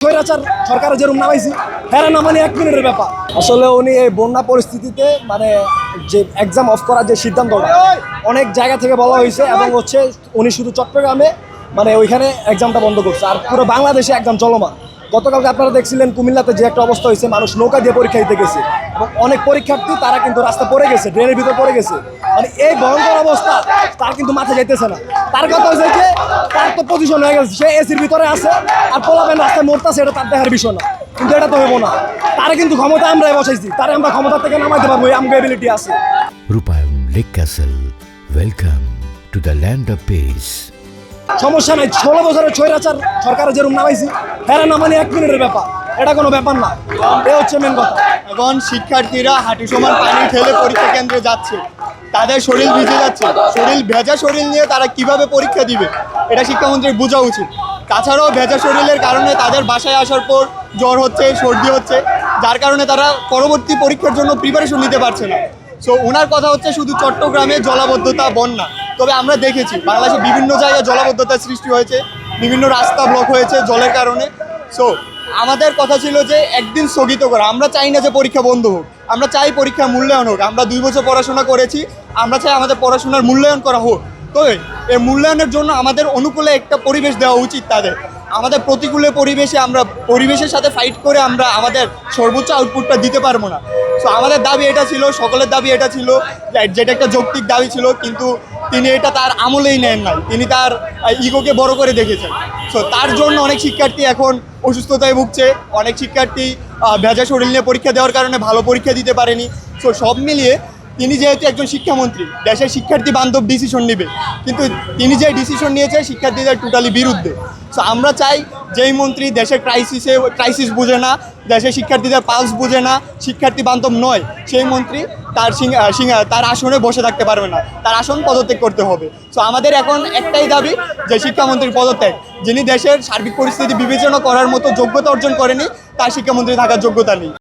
স্বৈরাচার সরকারের যেরকম নামাইছি হ্যাঁ নামানি 1 মিনিটের ব্যাপার। আসলে উনি এই বন্যা পরিস্থিতিতে মানে যে এক্সাম অফ করার যে সিদ্ধান্তটা অনেক জায়গা থেকে বলা হয়েছে এবং হচ্ছে উনি শুধু চট্টগ্রামে মানে ওইখানে এক্সামটা বন্ধ করছে, আর পুরো বাংলাদেশে একদম চলমান। গতকালকে আপনারা দেখছিলেন কুমিল্লাতে যে একটা অবস্থা হয়েছে, মানুষ নৌকা দিয়ে পরীক্ষা দিতে গেছে এবং অনেক পরীক্ষার্থী তারা কিন্তু রাস্তা পড়ে গেছে, ড্রেনের ভিতরে পড়ে গেছে। মানে এই ভয়ঙ্কর অবস্থা তার কিন্তু মাথা যাইতেছে না। তার কথা হয়েছে যে তার তো পজিশন হয়ে গেছে, সে এসির ভিতরে আছে আর পোলাপেন রাস্তায় মরতেছে, এটা তার দেখার বিষয় না। কিন্তু এটা তো হইব না, তারা কিন্তু ক্ষমতা আমরাই বসাইছি, তারা আমরা ক্ষমতা থেকে নামাইতে পারবো, এই আমগো এবিলিটি আছে। রূপায়ণ lake castle, welcome to the land of piece. সমস্যা নাই, 16 বছরের স্বৈরাচার সরকারের যেরকম নামাইছি হ্যাঁ নামানি 1 মিনিটের ব্যাপার, এটা কোনো ব্যাপার না। এ হচ্ছে মেন কথা। এখন শিক্ষার্থীরা হাঁটু সমান পানি ঠেলে পরীক্ষা কেন্দ্রে যাচ্ছে, তাদের শরীর ভিজে যাচ্ছে, ভেজা শরীর নিয়ে তারা কিভাবে পরীক্ষা দিবে এটা শিক্ষামন্ত্রীর বোঝা উচিত। তাছাড়াও ভেজা শরীরের কারণে তাদের বাসায় আসার পর জ্বর হচ্ছে, সর্দি হচ্ছে, যার কারণে তারা পরবর্তী পরীক্ষার জন্য প্রিপারেশন নিতে পারছে না। সো ওনার কথা হচ্ছে শুধু চট্টগ্রামে জলাবদ্ধতা, বন্যা। তবে আমরা দেখেছি বাংলাদেশে বিভিন্ন জায়গায় জলাবদ্ধতার সৃষ্টি হয়েছে, বিভিন্ন রাস্তা ব্লক হয়েছে জলের কারণে। সো আমাদের কথা ছিল যে একদিন স্থগিত করা। আমরা চাই না যে পরীক্ষা বন্ধ হোক, আমরা চাই পরীক্ষা মূল্যায়ন হোক। আমরা 2 বছর পড়াশোনা করেছি, আমরা চাই আমাদের পড়াশোনার মূল্যায়ন করা হোক। তবে এই মূল্যায়নের জন্য আমাদের অনুকূলে একটা পরিবেশ দেওয়া উচিত তাদের। আমাদের প্রতিকূলে পরিবেশে আমরা পরিবেশের সাথে ফাইট করে আমরা আমাদের সর্বোচ্চ আউটপুটটা দিতে পারবো না। সো আমাদের দাবি এটা ছিল, সকলের দাবি এটা ছিল, যেটা একটা যৌক্তিক দাবি ছিল, কিন্তু তিনি এটা তার আমলেই নেন নাই, তিনি তার ইগোকে বড় করে দেখেছেন। সো তার জন্য অনেক শিক্ষার্থী এখন অসুস্থতায় ভুগছে, অনেক শিক্ষার্থী ভেজা শরীর নিয়ে পরীক্ষা দেওয়ার কারণে ভালো পরীক্ষা দিতে পারেনি। সো সব মিলিয়ে তিনি যেহেতু একজন শিক্ষামন্ত্রী, দেশের শিক্ষার্থী বান্ধব ডিসিশন নেবে, কিন্তু তিনি যে ডিসিশন নিয়েছে শিক্ষার্থীদের টোটালি বিরুদ্ধে। সো আমরা চাই যেই মন্ত্রী দেশের ক্রাইসিস বুঝে না, দেশের শিক্ষার্থীদের পালস বুঝে না, শিক্ষার্থী বান্ধব নয়, সেই মন্ত্রী তার আসনে বসে থাকতে পারবে না, তার আসন পদত্যাগ করতে হবে। সো আমাদের এখন একটাই দাবি যে শিক্ষামন্ত্রীর পদত্যাগ। যিনি দেশের সার্বিক পরিস্থিতি বিবেচনা করার মতো যোগ্যতা অর্জন করেনি, তার শিক্ষামন্ত্রী থাকার যোগ্যতা নেই।